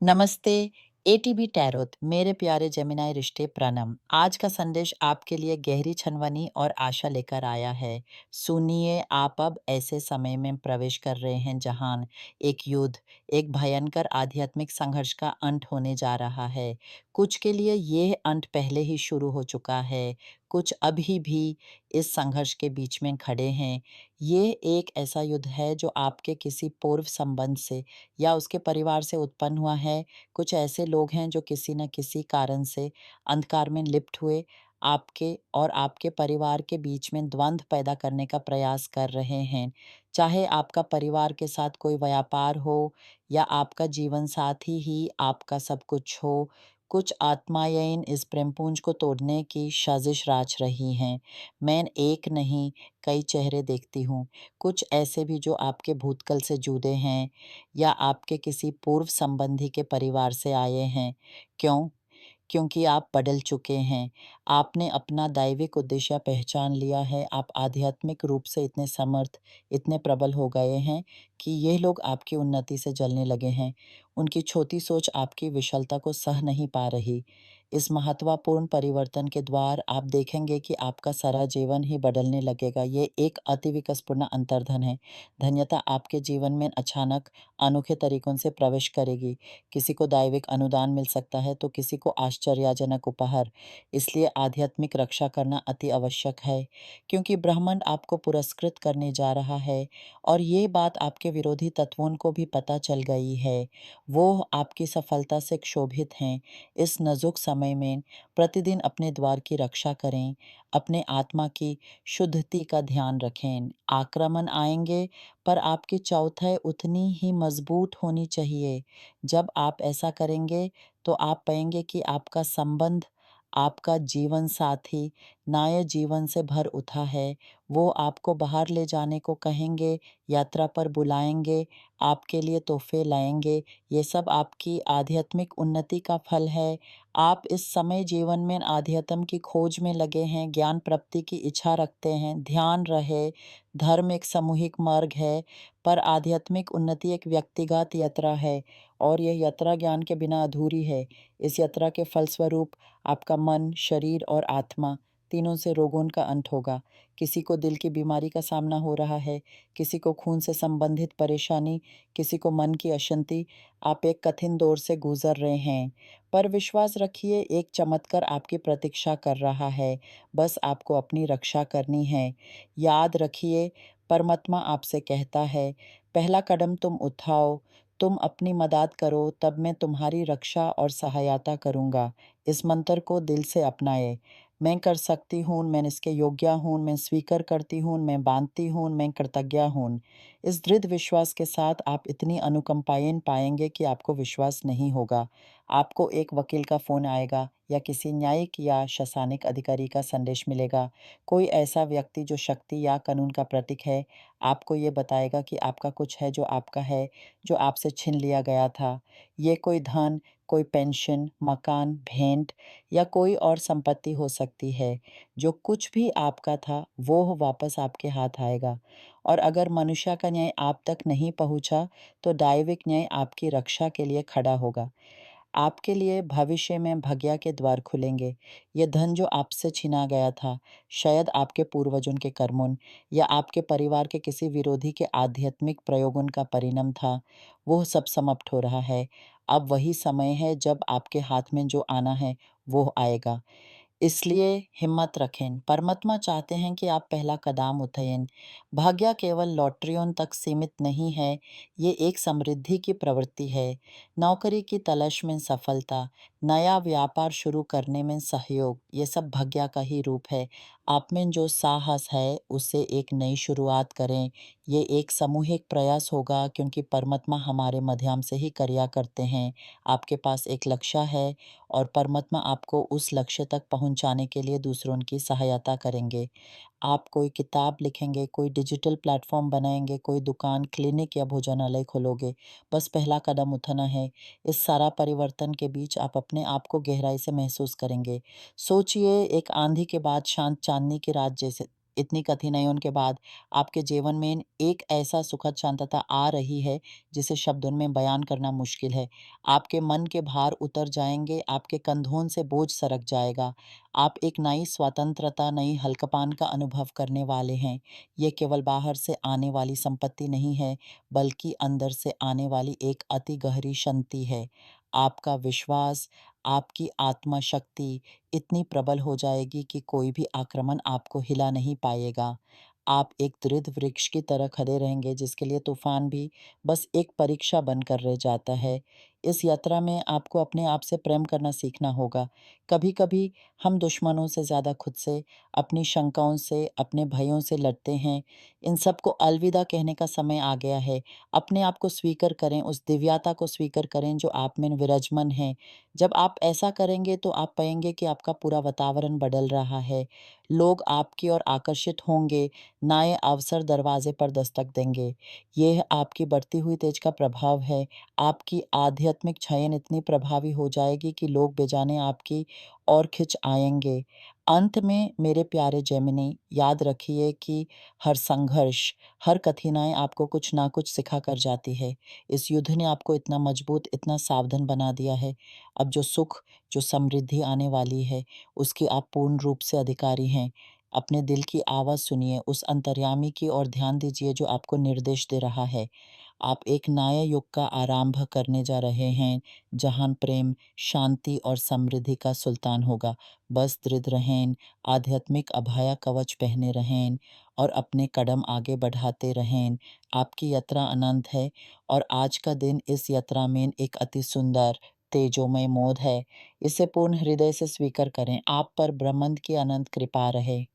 नमस्ते। ATB tarot मेरे प्यारे जेमिनाई रिश्ते प्रणाम। आज का संदेश आपके लिए गहरी छनवनी और आशा लेकर आया है। सुनिए, आप अब ऐसे समय में प्रवेश कर रहे हैं जहां एक युद्ध, एक भयंकर आध्यात्मिक संघर्ष का अंत होने जा रहा है। कुछ के लिए यह अंत पहले ही शुरू हो चुका है, कुछ अभी भी इस संघर्ष के बीच में खड़े हैं। ये एक ऐसा युद्ध है जो आपके किसी पूर्व संबंध से या उसके परिवार से उत्पन्न हुआ है। कुछ ऐसे लोग हैं जो किसी न किसी कारण से अंधकार में लिप्त हुए आपके और आपके परिवार के बीच में द्वंद्व पैदा करने का प्रयास कर रहे हैं। चाहे आपका परिवार के साथ कोई व्यापार हो या आपका जीवन साथी ही आपका सब कुछ हो, कुछ आत्माएं इस प्रेमपुंज को तोड़ने की साजिश रच रही हैं। मैं एक नहीं, कई चेहरे देखती हूँ। कुछ ऐसे भी जो आपके भूतकाल से जुड़े हैं या आपके किसी पूर्व संबंधी के परिवार से आए हैं। क्यों? क्योंकि आप बदल चुके हैं। आपने अपना दैविक उद्देश्य पहचान लिया है। आप आध्यात्मिक रूप से इतने समर्थ, इतने प्रबल हो गए हैं कि ये लोग आपकी उन्नति से जलने लगे हैं। उनकी छोटी सोच आपकी विशालता को सह नहीं पा रही। इस महत्वपूर्ण परिवर्तन के द्वार आप देखेंगे कि आपका सारा जीवन ही बदलने लगेगा। ये एक अति विकासपूर्ण अंतर्धन है। धन्यता आपके जीवन में अचानक अनोखे तरीकों से प्रवेश करेगी। किसी को दैविक अनुदान मिल सकता है तो किसी को आश्चर्यजनक उपहार। इसलिए आध्यात्मिक रक्षा करना अति आवश्यक है, क्योंकि ब्रह्मांड आपको पुरस्कृत करने जा रहा है और ये बात आपके विरोधी तत्वों को भी पता चल गई है। वो आपकी सफलता से क्षोभित हैं। इस नाजुक समय में प्रतिदिन अपने द्वार की रक्षा करें, अपने आत्मा की शुद्धि का ध्यान रखें। आक्रमण आएंगे पर आपकी चौथाई उतनी ही मजबूत होनी चाहिए। जब आप ऐसा करेंगे तो आप पाएंगे कि आपका संबंध, आपका जीवन साथी नए जीवन से भर उठा है। वो आपको बाहर ले जाने को कहेंगे, यात्रा पर बुलाएंगे, आपके लिए तोहफे लाएंगे। ये सब आपकी आध्यात्मिक उन्नति का फल है। आप इस समय जीवन में आध्यात्म की खोज में लगे हैं, ज्ञान प्राप्ति की इच्छा रखते हैं। ध्यान रहे, धर्म एक सामूहिक मार्ग है, पर आध्यात्मिक उन्नति एक व्यक्तिगत यात्रा है और यह यात्रा ज्ञान के बिना अधूरी है। इस यात्रा के फलस्वरूप आपका मन, शरीर और आत्मा तीनों से रोगों का अंत होगा। किसी को दिल की बीमारी का सामना हो रहा है, किसी को खून से संबंधित परेशानी, किसी को मन की अशांति। आप एक कठिन दौर से गुजर रहे हैं, पर विश्वास रखिए, एक चमत्कार आपकी प्रतीक्षा कर रहा है। बस आपको अपनी रक्षा करनी है। याद रखिए, परमात्मा आपसे कहता है, पहला कदम तुम उठाओ, तुम अपनी मदद करो, तब मैं तुम्हारी रक्षा और सहायता करूँगा। इस मंत्र को दिल से अपनाएं। मैं कर सकती हूँ, मैं इसके योग्य हूँ, मैं स्वीकार करती हूँ, मैं बांधती हूँ, मैं कृतज्ञ हूँ। इस दृढ़ विश्वास के साथ आप इतनी अनुकंपाएं पाएंगे कि आपको विश्वास नहीं होगा। आपको एक वकील का फ़ोन आएगा या किसी न्यायिक या प्रशासनिक अधिकारी का संदेश मिलेगा। कोई ऐसा व्यक्ति जो शक्ति या कानून का प्रतीक है, आपको ये बताएगा कि आपका कुछ है जो आपका है, जो आपसे छीन लिया गया था। ये कोई धन, कोई पेंशन, मकान, भेंट या कोई और संपत्ति हो सकती है। जो कुछ भी आपका था, वो वापस आपके हाथ आएगा। और अगर मनुष्य का न्याय आप तक नहीं पहुंचा, तो दैविक न्याय आपकी रक्षा के लिए खड़ा होगा। आपके लिए भविष्य में भाग्य के द्वार खुलेंगे। ये धन जो आपसे छीना गया था, शायद आपके पूर्वजों के कर्मों या आपके परिवार के किसी विरोधी के आध्यात्मिक प्रयोगों का परिणाम था, वो सब समाप्त हो रहा है। अब वही समय है जब आपके हाथ में जो आना है, वो आएगा। इसलिए हिम्मत रखें। परमात्मा चाहते हैं कि आप पहला कदम उठाएं। भाग्य केवल लॉटरियों तक सीमित नहीं है, ये एक समृद्धि की प्रवृत्ति है। नौकरी की तलाश में सफलता, नया व्यापार शुरू करने में सहयोग, ये सब भाग्य का ही रूप है। आप में जो साहस है, उससे एक नई शुरुआत करें। ये एक सामूहिक प्रयास होगा, क्योंकि परमात्मा हमारे माध्यम से ही कार्य करते हैं। आपके पास एक लक्ष्य है और परमात्मा आपको उस लक्ष्य तक पहुंचाने के लिए दूसरों की सहायता करेंगे। आप कोई किताब लिखेंगे, कोई डिजिटल प्लेटफॉर्म बनाएंगे, कोई दुकान, क्लिनिक या भोजनालय खोलोगे। बस पहला कदम उठाना है। इस सारा परिवर्तन के बीच आप अपने आप को गहराई से महसूस करेंगे। सोचिए, एक आंधी के बाद शांत चांदनी की रात जैसे इतनी कठिनाइयों के बाद आपके जीवन में एक ऐसा सुखद शांतता आ रही है, जिसे शब्दों में बयान करना मुश्किल है। आपके मन के भार उतर जाएँगे, आपके कंधों से बोझ सरक जाएगा। आप एक नई स्वतंत्रता, नई हल्कापन का अनुभव करने वाले हैं। ये केवल बाहर से आने वाली संपत्ति नहीं है, बल्कि अंदर से आने वाली एक अति गहरी शांति है। आपका विश्वास, आपकी आत्मा शक्ति इतनी प्रबल हो जाएगी कि कोई भी आक्रमण आपको हिला नहीं पाएगा। आप एक दृढ़ वृक्ष की तरह खड़े रहेंगे, जिसके लिए तूफान भी बस एक परीक्षा बनकर रह जाता है। इस यात्रा में आपको अपने आप से प्रेम करना सीखना होगा। कभी-कभी हम दुश्मनों से ज़्यादा खुद से, अपनी शंकाओं से, अपने भयों से लड़ते हैं। इन सबको अलविदा कहने का समय आ गया है। अपने आप को स्वीकार करें, उस दिव्यता को स्वीकार करें जो आप में विराजमान है। जब आप ऐसा करेंगे तो आप पाएँगे कि आपका पूरा वातावरण बदल रहा है। लोग आपकी ओर आकर्षित होंगे, नए अवसर दरवाजे पर दस्तक देंगे। यह आपकी बढ़ती हुई तेज का प्रभाव है। आपकी आध्यात्मिक छाया इतनी प्रभावी हो जाएगी कि लोग बेजाने आपकी ओर खिंच आएँगे। अंत में मेरे प्यारे जेमिनी, याद रखिए कि हर संघर्ष, हर कठिनाई आपको कुछ ना कुछ सिखा कर जाती है। इस युद्ध ने आपको इतना मजबूत, इतना सावधान बना दिया है। अब जो सुख, जो समृद्धि आने वाली है, उसकी आप पूर्ण रूप से अधिकारी हैं। अपने दिल की आवाज़ सुनिए, उस अंतर्यामी की ओर ध्यान दीजिए जो आपको निर्देश दे रहा है। आप एक नए युग का आरंभ करने जा रहे हैं, जहाँ प्रेम, शांति और समृद्धि का सुल्तान होगा। बस दृढ़ रहें, आध्यात्मिक अभया कवच पहने रहें और अपने कदम आगे बढ़ाते रहें। आपकी यात्रा अनंत है और आज का दिन इस यात्रा में एक अति सुंदर, तेजोमय मोड़ है। इसे पूर्ण हृदय से स्वीकार करें। आप पर ब्रह्मांड की अनंत कृपा रहे।